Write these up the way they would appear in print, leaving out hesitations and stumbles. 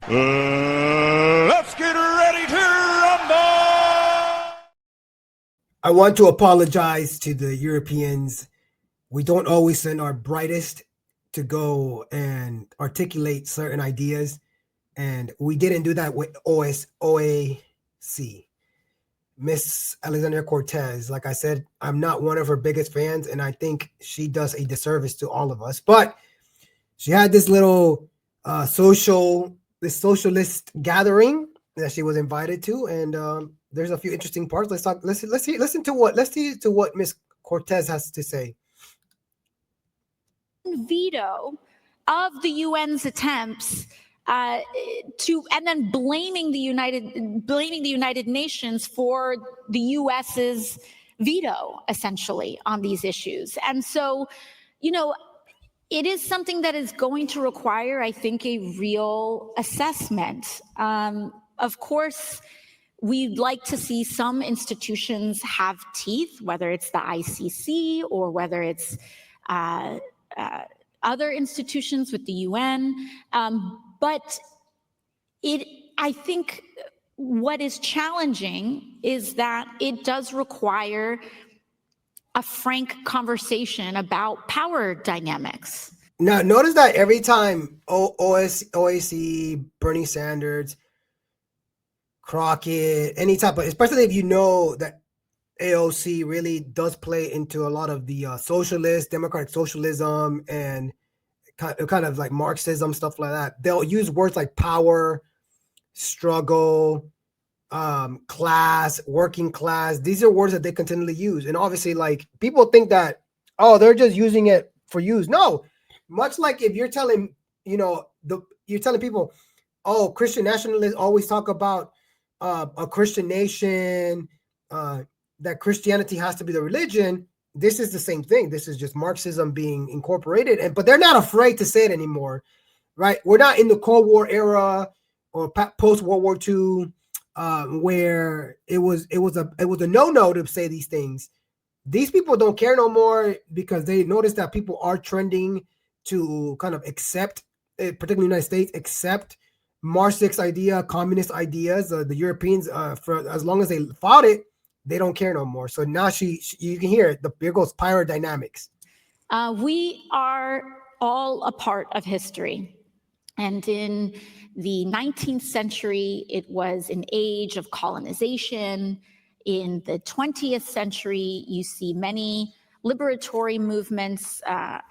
Let's get ready to rumble! I want to apologize to the Europeans. We don't always send our brightest to go and articulate certain ideas, and we didn't do that with OAC. Miss Alexandria Cortez, like I said, I'm not one of her biggest fans, and I think she does a disservice to all of us. But she had this little socialist gathering that she was invited to, and there's a few interesting parts. Listen to what Miss Cortez has to say. Veto of the UN's attempts and then blaming the United Nations for the US's veto, essentially, on these issues. And so, it is something that is going to require, I think, a real assessment. Of course, we'd like to see some institutions have teeth, whether it's the ICC or whether it's other institutions with the UN. But I think what is challenging is that it does require a frank conversation about power dynamics. Now, notice that every time OAC, Bernie Sanders, Crockett, any type of, especially if you know that AOC really does play into a lot of the democratic socialism and kind of like Marxism, stuff like that. They'll use words like power, struggle, class, working class. These are words that they continually use. And obviously, like, people think that, oh, they're just using it for use. No, much like if you're telling, you're telling people, oh, Christian nationalists always talk about a Christian nation, that Christianity has to be the religion. This is the same thing. This is just Marxism being incorporated, but they're not afraid to say it anymore, right? We're not in the Cold War era or post World War II, where it was a no-no to say these things. These people don't care no more because they notice that people are trending to kind of accept, particularly the United States, accept Marxist idea, communist ideas. The Europeans, for as long as they fought it, they don't care no more. So now you can hear it. Here goes power dynamics. We are all a part of history. And in the 19th century, it was an age of colonization. In the 20th century, you see many liberatory movements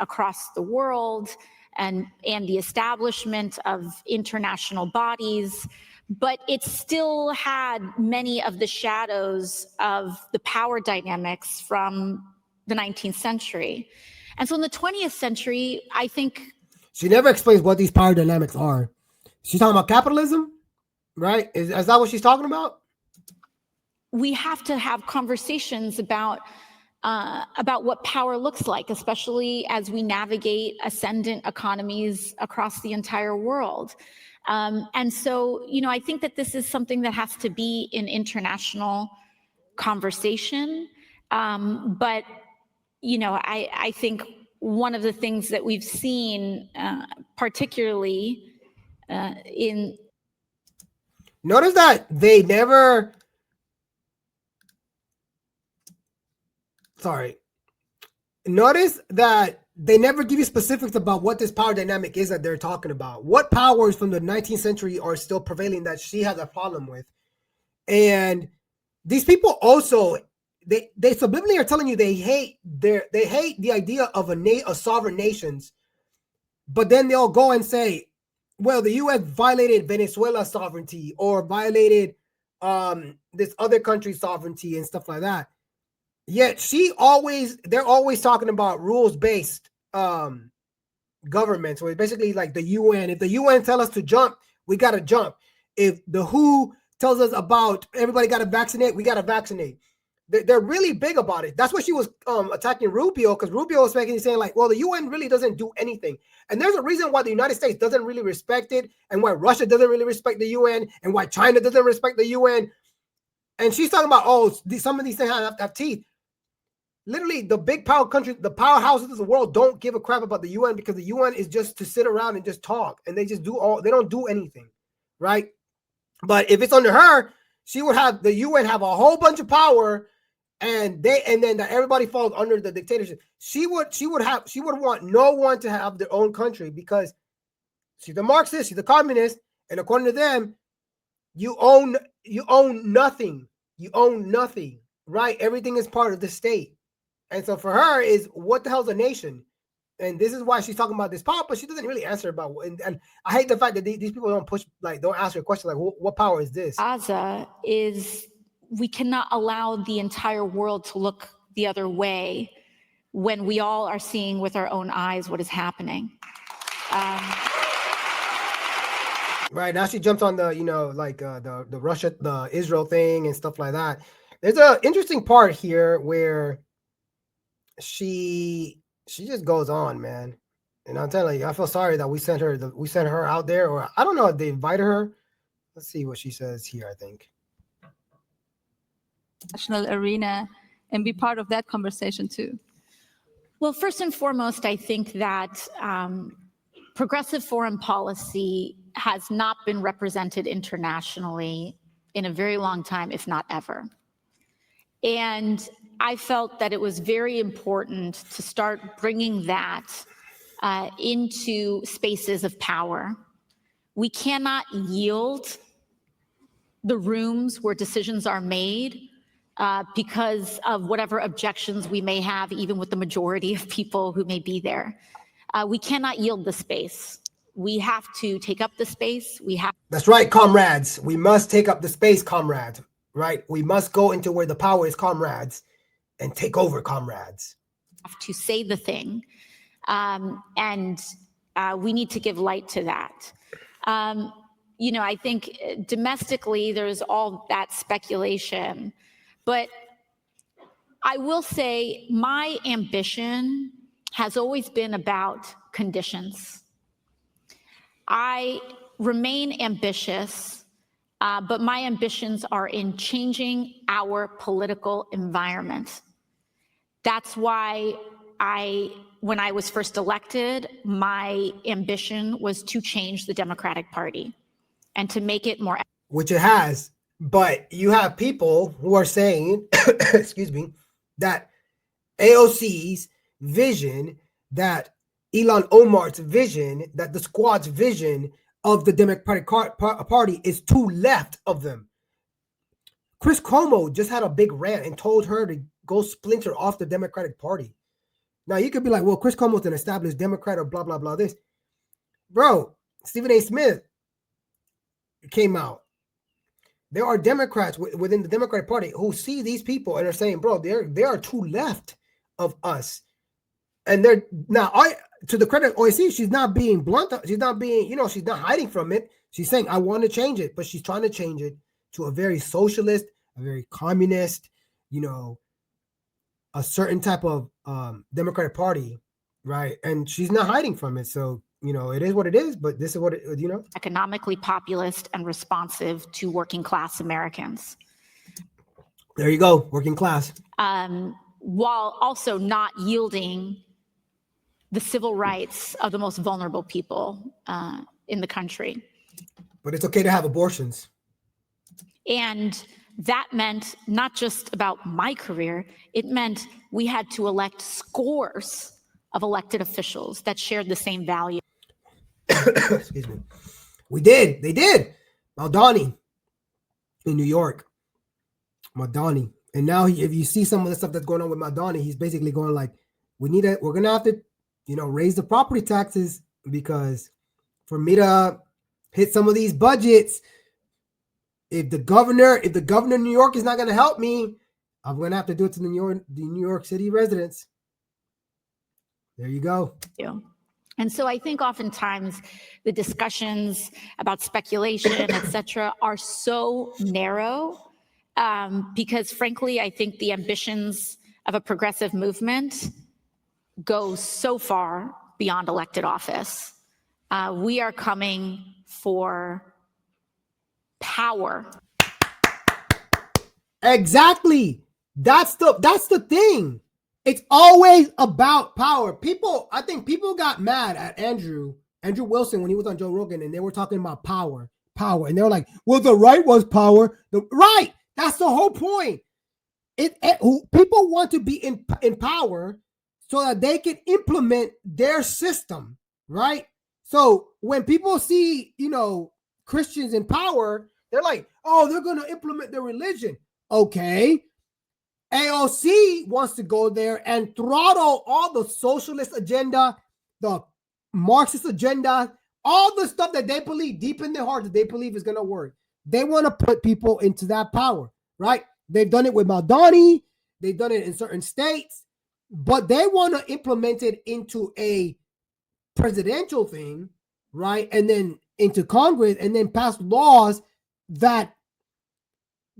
across the world and the establishment of international bodies. But it still had many of the shadows of the power dynamics from the 19th century. And so in the 20th century, I think... She never explains what these power dynamics are. She's talking about capitalism, right? Is that what she's talking about? We have to have conversations about what power looks like, especially as we navigate ascendant economies across the entire world. And so, I think that this is something that has to be an international conversation. But, I think one of the things that we've seen, particularly in... Notice that they never... Notice that they never give you specifics about what this power dynamic is that they're talking about. What powers from the 19th century are still prevailing that she has a problem with? And these people also, they subliminally are telling you they hate the idea of a sovereign nations, but then they'll go and say, well, the U.S. violated Venezuela's sovereignty or violated this other country's sovereignty and stuff like that. Yet they're always talking about rules-based governments, where basically like the UN. If the UN tell us to jump, we got to jump. If the WHO tells us about everybody got to vaccinate, we got to vaccinate. They're really big about it. That's why she was attacking Rubio, because Rubio was saying like, well, the UN really doesn't do anything. And there's a reason why the United States doesn't really respect it, and why Russia doesn't really respect the UN, and why China doesn't respect the UN. And she's talking about, oh, some of these things have teeth. Literally, the big power countries, the powerhouses of the world don't give a crap about the UN, because the UN is just to sit around and just talk, and they just they don't do anything. right? But if it's under her, she would have the UN have a whole bunch of power, and then that everybody falls under the dictatorship. She would want no one to have their own country because she's a Marxist, she's a communist, and according to them, you own nothing. You own nothing, right? Everything is part of the state. And so for her is what the hell's a nation? And this is why she's talking about this power, but she doesn't really answer about. And I hate the fact that these people don't ask her a question like, what power is this? Gaza is, we cannot allow the entire world to look the other way when we all are seeing with our own eyes what is happening. Right now she jumps on the, the Russia, the Israel thing and stuff like that. There's an interesting part here where she just goes on, man. And I'm telling you, I feel sorry that we sent her out there, or I don't know if they invited her. Let's see what she says here, I think. National arena and be part of that conversation too. Well, first and foremost, I think that progressive foreign policy has not been represented internationally in a very long time, if not ever. And I felt that it was very important to start bringing that into spaces of power. We cannot yield the rooms where decisions are made because of whatever objections we may have, even with the majority of people who may be there. We cannot yield the space. We have to take up the space. That's right, comrades. We must take up the space, comrades. Right? We must go into where the power is, comrades, and take over, comrades. Have to say the thing, and we need to give light to that. I think domestically there's all that speculation, but I will say my ambition has always been about conditions. I remain ambitious, but my ambitions are in changing our political environment. That's why when I was first elected, my ambition was to change the Democratic Party and to make it more. Which it has, but you have people who are saying, excuse me, that AOC's vision, that Ilhan Omar's vision, that the squad's vision of the Democratic Party is too left of them. Chris Cuomo just had a big rant and told her to go splinter off the Democratic Party. Now you could be like, well, Chris Cuomo's an established Democrat or blah, blah, blah, this. Bro, Stephen A. Smith came out. There are Democrats within the Democratic Party who see these people and are saying, bro, they are too left of us. And they're now, to the credit of AOC, she's not being blunt. She's not being, she's not hiding from it. She's saying, I want to change it, but she's trying to change it to a very socialist, a very communist, a certain type of Democratic Party, right? And she's not hiding from it. So, it is what it is, but this is what it, economically populist and responsive to working class Americans. There you go, working class. While also not yielding the civil rights of the most vulnerable people in the country. But it's okay to have abortions. And that meant not just about my career, it meant we had to elect scores of elected officials that shared the same value. Excuse me. They did. Maldani in New York. Maldani. And now if you see some of the stuff that's going on with Maldani, he's basically going like, we're going to have to, raise the property taxes, because for me to hit some of these budgets, if the governor of New York is not going to help me, I'm going to have to do it to the New York City residents. There you go. And so I think oftentimes the discussions about speculation, et cetera, are so narrow because frankly, I think the ambitions of a progressive movement go so far beyond elected office. We are coming for power. Exactly. That's the thing. It's always about power. I think people got mad at Andrew Wilson when he was on Joe Rogan and they were talking about power. power. And they're like, well, the right wants power. Right. That's the whole point. People want to be in power so that they can implement their system, right? So when people see, Christians in power, they're like, oh, they're going to implement their religion. Okay. AOC wants to go there and throttle all the socialist agenda, the Marxist agenda, all the stuff that they believe deep in their heart that they believe is going to work. They want to put people into that power, right? They've done it with Maldani. They've done it in certain states, but they want to implement it into a presidential thing, right? And then into Congress, and then pass laws that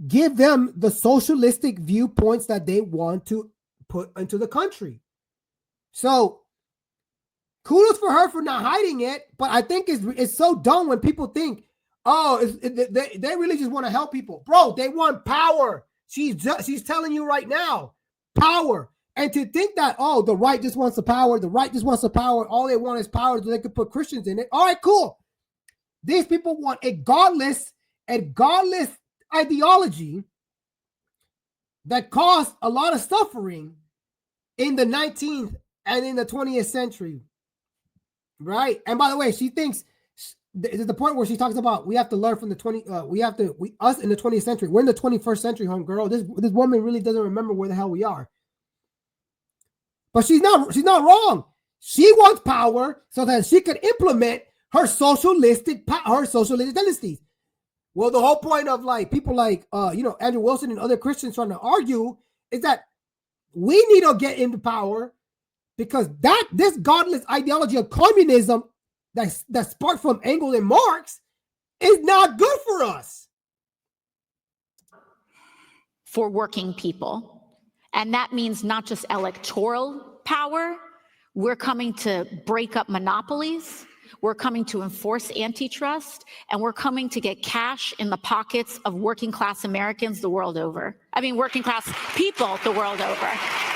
give them the socialistic viewpoints that they want to put into the country. So kudos for her for not hiding it, but I think it's so dumb when people think, oh, they really just want to help people. Bro, they want power. She's telling you right now, power. And to think that, oh, the right just wants the power, all they want is power so they could put Christians in it. All right, cool. These people want a godless ideology that caused a lot of suffering in the 19th and in the 20th century, right? And by the way, she thinks there's the point where she talks about we have to learn from the us in the 20th century. We're in the 21st century, homegirl. This woman really doesn't remember where the hell we are. But she's not wrong. She wants power so that she can implement her socialistic tendencies. Well, the whole point of people like Andrew Wilson and other Christians trying to argue is that we need to get into power because this godless ideology of communism that sparked from Engels and Marx is not good for us. For working people. And that means not just electoral power. We're coming to break up monopolies. We're coming to enforce antitrust, and we're coming to get cash in the pockets of working class Americans the world over. I mean, working class people the world over.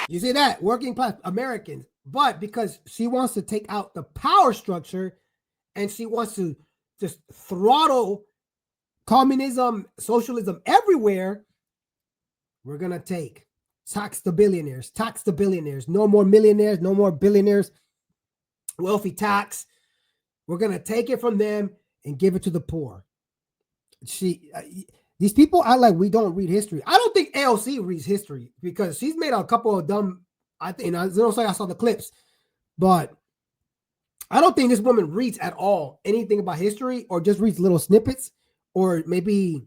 You see that? Working class Americans. But because she wants to take out the power structure and she wants to just throttle communism, socialism everywhere, we're going to tax the billionaires, no more millionaires, no more billionaires, wealthy tax. We're going to take it from them and give it to the poor. These people act like we don't read history. I don't think AOC reads history because she's made a couple of dumb, I don't say I saw the clips, but I don't think this woman reads at all anything about history or just reads little snippets or maybe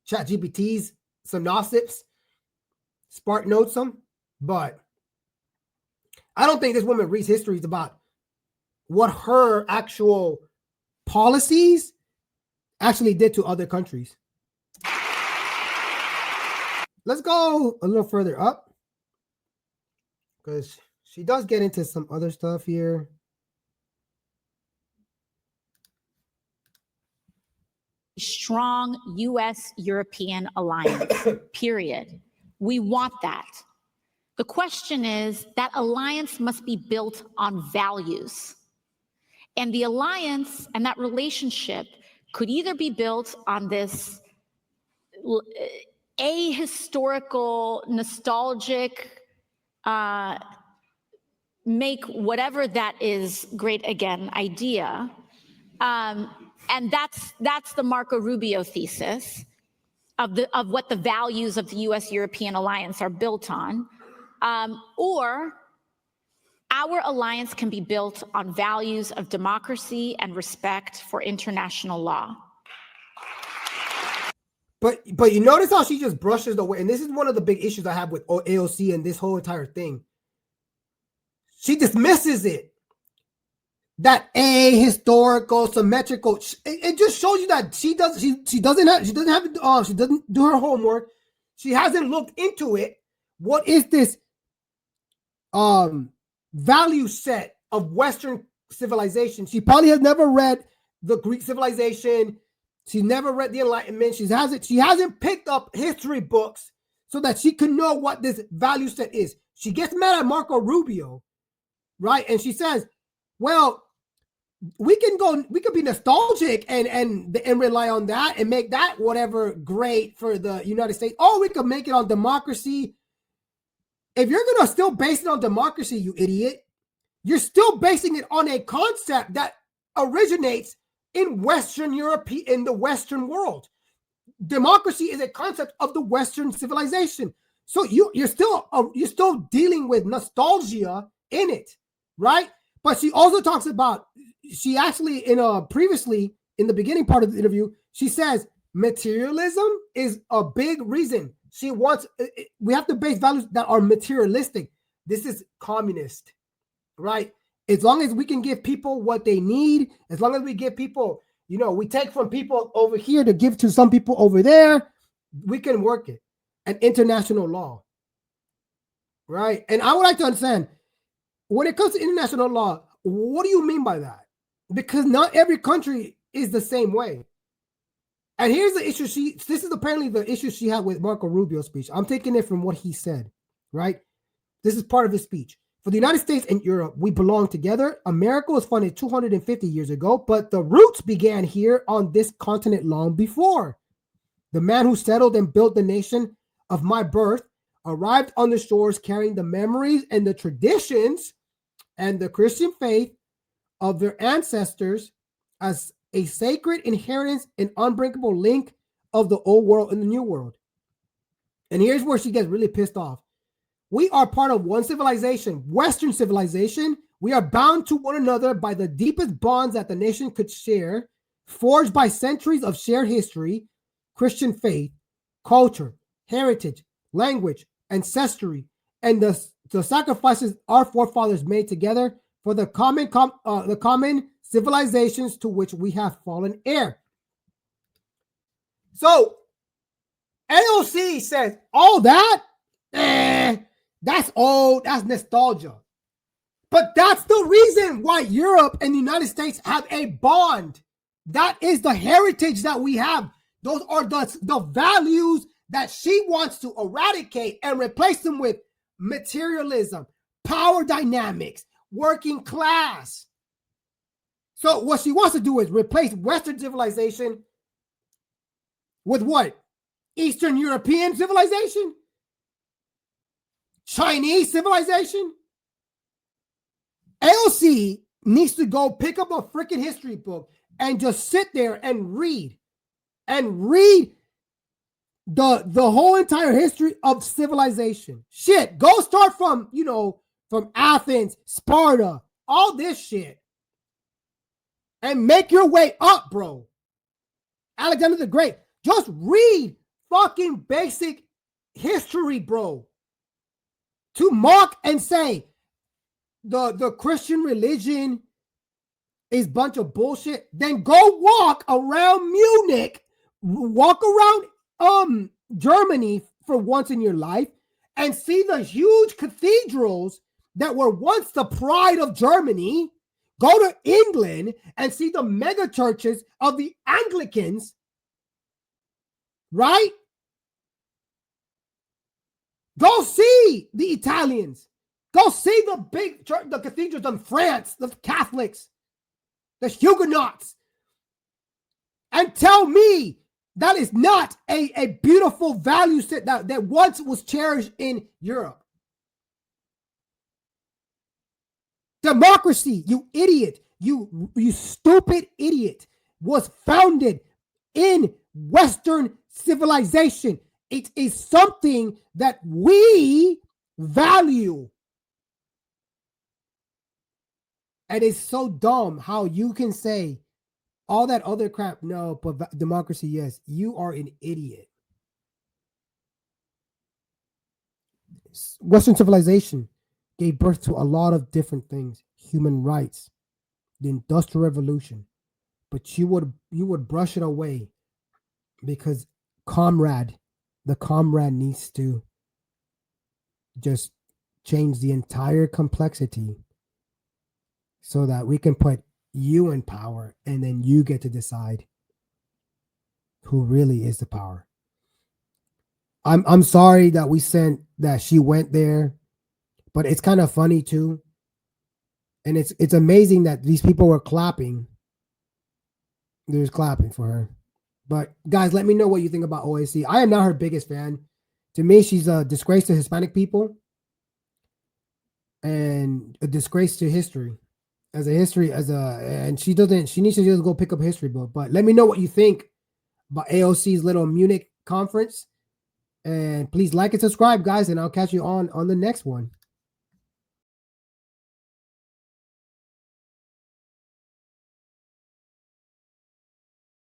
ChatGPT's synopsis, Spark notes them, but I don't think this woman reads histories about what her actual policies actually did to other countries. Let's go a little further up because she does get into some other stuff here. Strong U.S.-European alliance, period. We want that. The question is that alliance must be built on values. And the alliance and that relationship could either be built on this ahistorical, nostalgic, make whatever that is great again idea. And that's the Marco Rubio thesis of what the values of the U.S.-European alliance are built on. Or our alliance can be built on values of democracy and respect for international law. But you notice how she just brushes away, and this is one of the big issues I have with AOC and this whole entire thing. She dismisses it. That ahistorical, symmetrical. It just shows you that she doesn't do her homework. She hasn't looked into it. What is this value set of Western civilization? She probably has never read the Greek civilization. She never read the Enlightenment. She hasn't picked up history books so that she can know what this value set is. She gets mad at Marco Rubio, right? And she says, well, we could be nostalgic and rely on that and make that whatever great for the United States. Oh, we could make it on democracy. If you're gonna still base it on democracy, you idiot, you're still basing it on a concept that originates in Western Europe, in the Western world. Democracy is a concept of the Western civilization. So you're still dealing with nostalgia in it, right? But she also talks about, she actually previously in the beginning part of the interview, she says materialism is a big reason. She wants, we have to base values that are materialistic. This is communist, right? As long as we can give people what they need, as long as we give people, we take from people over here to give to some people over there, we can work it. An international law, right? And I would like to understand, when it comes to international law, what do you mean by that? Because not every country is the same way. And here's the issue. This is apparently the issue she had with Marco Rubio's speech. I'm taking it from what he said, right? This is part of his speech. For the United States and Europe, we belong together. America was founded 250 years ago, but the roots began here on this continent long before. The man who settled and built the nation of my birth arrived on the shores carrying the memories and the traditions and the Christian faith of their ancestors as a sacred inheritance and unbreakable link of the old world and the new world. And here's where she gets really pissed off. We are part of one civilization, Western civilization. We are bound to one another by the deepest bonds that the nation could share, forged by centuries of shared history, Christian faith, culture, heritage, language, ancestry, and the sacrifices our forefathers made together for the common civilizations to which we have fallen heir. So AOC says all that, that's old, that's nostalgia. But that's the reason why Europe and the United States have a bond. That is the heritage that we have. Those are the values that she wants to eradicate and replace them with materialism, power dynamics, working class. So what she wants to do is replace Western civilization with what? Eastern European civilization? Chinese civilization? AOC needs to go pick up a freaking history book and just sit there and read the whole entire history of civilization. Shit, go start from Athens, Sparta, all this shit, and make your way up, bro. Alexander the Great. Just read fucking basic history, bro. To mock and say the Christian religion is a bunch of bullshit, then go walk around Munich, walk around Germany for once in your life and see the huge cathedrals that were once the pride of Germany. Go to England and see the mega churches of the Anglicans, right? Go see the Italians. Go see the big church, the cathedrals in France, the Catholics, the Huguenots, and tell me that is not a beautiful value set that once was cherished in Europe. Democracy, you idiot, you stupid idiot, was founded in Western civilization. It is something that we value. And it's so dumb how you can say all that other crap. No, but democracy, yes. You are an idiot. Western civilization gave birth to a lot of different things. Human rights, the Industrial Revolution. But you would brush it away because the comrade needs to just change the entire complexity so that we can put you in power and then you get to decide who really is the power. I'm sorry that she went there, but it's kind of funny too. And it's amazing that these people were clapping. They was clapping for her. But guys, let me know what you think about AOC. I am not her biggest fan. To me, she's a disgrace to Hispanic people and a disgrace to history. And she needs to just go pick up a history book. But let me know what you think about AOC's little Munich conference. And please like and subscribe, guys, and I'll catch you on the next one.